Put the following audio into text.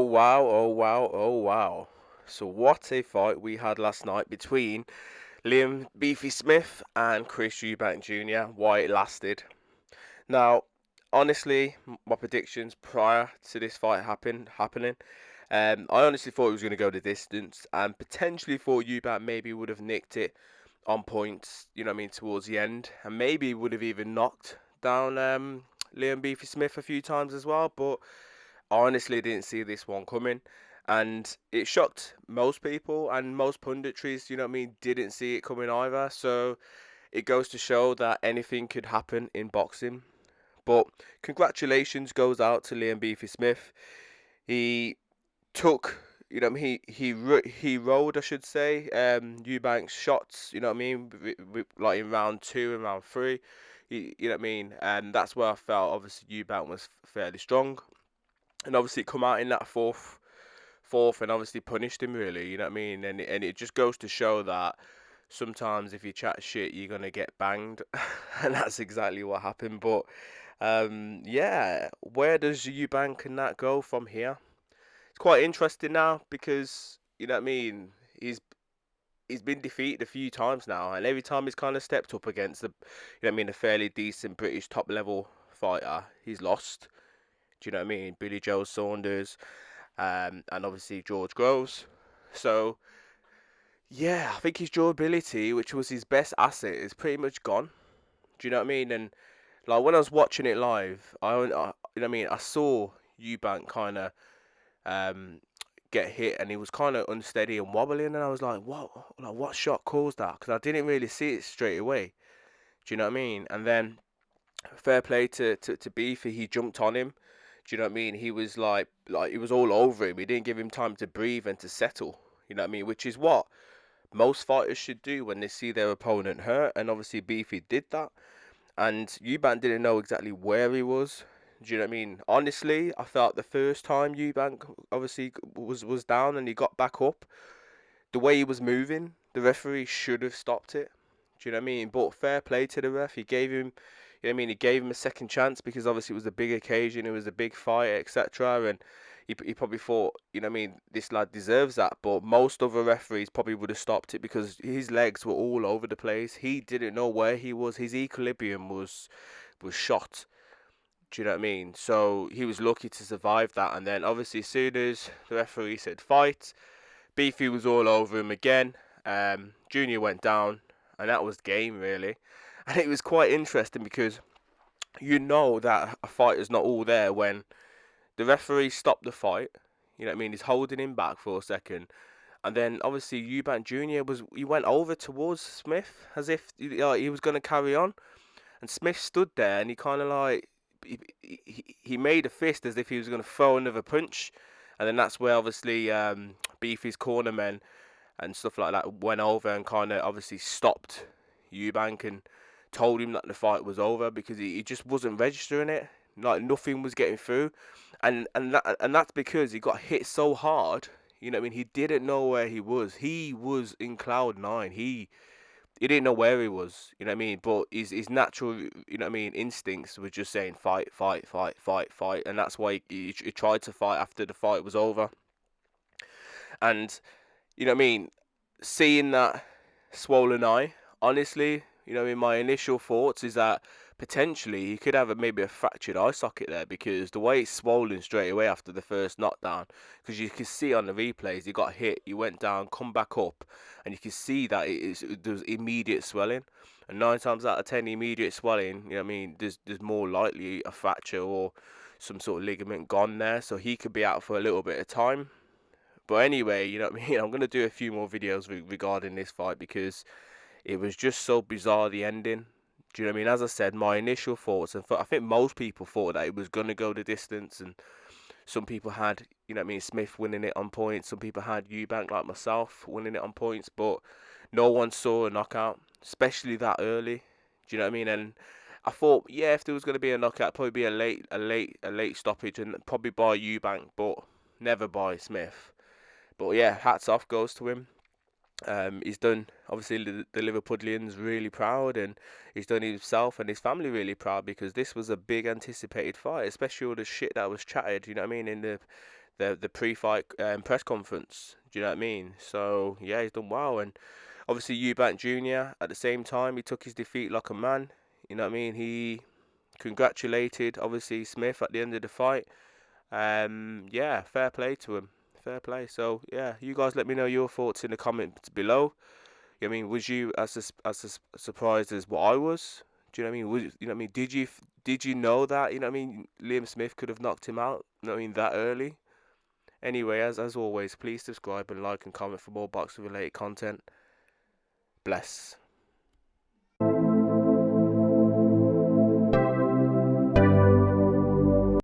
wow, oh wow, oh wow. So what a fight we had last night between Liam Beefy Smith and Chris Eubank Jr. Why it lasted. Now, honestly, my predictions prior to this fight happening, I honestly thought it was going to go the distance and potentially thought Eubank maybe would have nicked it on points, towards the end, and maybe would have even knocked down Liam Beefy Smith a few times as well, but I honestly didn't see this one coming, and it shocked most people and most punditries. Didn't see it coming either. So it goes to show that anything could happen in boxing. But congratulations goes out to Liam Beefy Smith. He took, he rode, I should say, Eubank's shots. Like in round two and round three. And that's where I felt obviously Eubank was fairly strong and obviously come out in that fourth and obviously punished him really, and it just goes to show that sometimes if you chat shit you're gonna get banged and that's exactly what happened. But yeah, where does Eubank and that go from here? It's quite interesting now because he's been defeated a few times now, and every time he's kind of stepped up against a fairly decent British top level fighter, he's lost. Do you know what I mean? Billy Joe Saunders, and obviously George Groves. So yeah, I think his durability, which was his best asset, is pretty much gone. Do you know what I mean? And like when I was watching it live, I saw Eubank kind of um, get hit, and he was kind of unsteady and wobbling, and I was like, what shot caused that? Because I didn't really see it straight away. Do you know what I mean? And then fair play to Beefy, he jumped on him. Do you know what I mean? He was like he was all over him. He didn't give him time to breathe and to settle. You know what I mean? Which is what most fighters should do when they see their opponent hurt. And obviously Beefy did that. And Eubank didn't know exactly where he was. Do you know what I mean? Honestly, I felt the first time Eubank obviously was down and he got back up, the way he was moving, the referee should have stopped it. Do you know what I mean? But fair play to the ref. He gave him, he gave him a second chance because obviously it was a big occasion, it was a big fight, etc. And he probably thought, this lad deserves that. But most other referees probably would have stopped it because his legs were all over the place. He didn't know where he was. His equilibrium was shot. Do you know what I mean? So he was lucky to survive that. And then obviously as soon as the referee said fight, Beefy was all over him again. Junior went down, and that was game really. And it was quite interesting because you know that a fighter's not all there when the referee stopped the fight. You know what I mean? He's holding him back for a second, and then obviously Eubank Jr. he went over towards Smith as if he was going to carry on, and Smith stood there and he kind of like he made a fist as if he was going to throw another punch, and then that's where obviously Beefy's cornermen and stuff like that went over and kind of obviously stopped Eubank and told him that the fight was over because he just wasn't registering it. Like nothing was getting through, and that's because he got hit so hard. You know what I mean? He didn't know where he was. He was in cloud nine. He didn't know where he was. You know what I mean? But his natural, instincts were just saying fight, fight, fight, fight, fight, and that's why he tried to fight after the fight was over. And seeing that swollen eye, honestly, my initial thoughts is that potentially he could have maybe a fractured eye socket there because the way it's swollen straight away after the first knockdown, because you can see on the replays he got hit, he went down, come back up, and you can see that there was immediate swelling. And 9 times out of 10, immediate swelling, there's more likely a fracture or some sort of ligament gone there, so he could be out for a little bit of time. But anyway, I'm going to do a few more videos regarding this fight because it was just so bizarre, the ending. Do you know what I mean? As I said, my initial thoughts, and I think most people thought that it was going to go the distance, and some people had, Smith winning it on points. Some people had Eubank, like myself, winning it on points, but no one saw a knockout, especially that early. Do you know what I mean? And I thought, yeah, if there was going to be a knockout, probably be a late stoppage, and probably by Eubank, but never by Smith. But yeah, hats off goes to him. He's done obviously the Liverpudlians really proud, and he's done himself and his family really proud because this was a big anticipated fight, especially all the shit that was chatted. You know what I mean? In the pre-fight press conference. Do you know what I mean? So yeah, he's done well, and obviously Eubank Jr. at the same time, he took his defeat like a man. You know what I mean? He congratulated obviously Smith at the end of the fight. Yeah, fair play to him. Fair play. So yeah, you guys let me know your thoughts in the comments below. I mean, was you surprised as what I was? Do you know what I mean? You know what I mean? Did you know that? You know what I mean? Liam Smith could have knocked him out. You know what I mean? That early. Anyway, as always, please subscribe and like and comment for more boxing related content. Bless.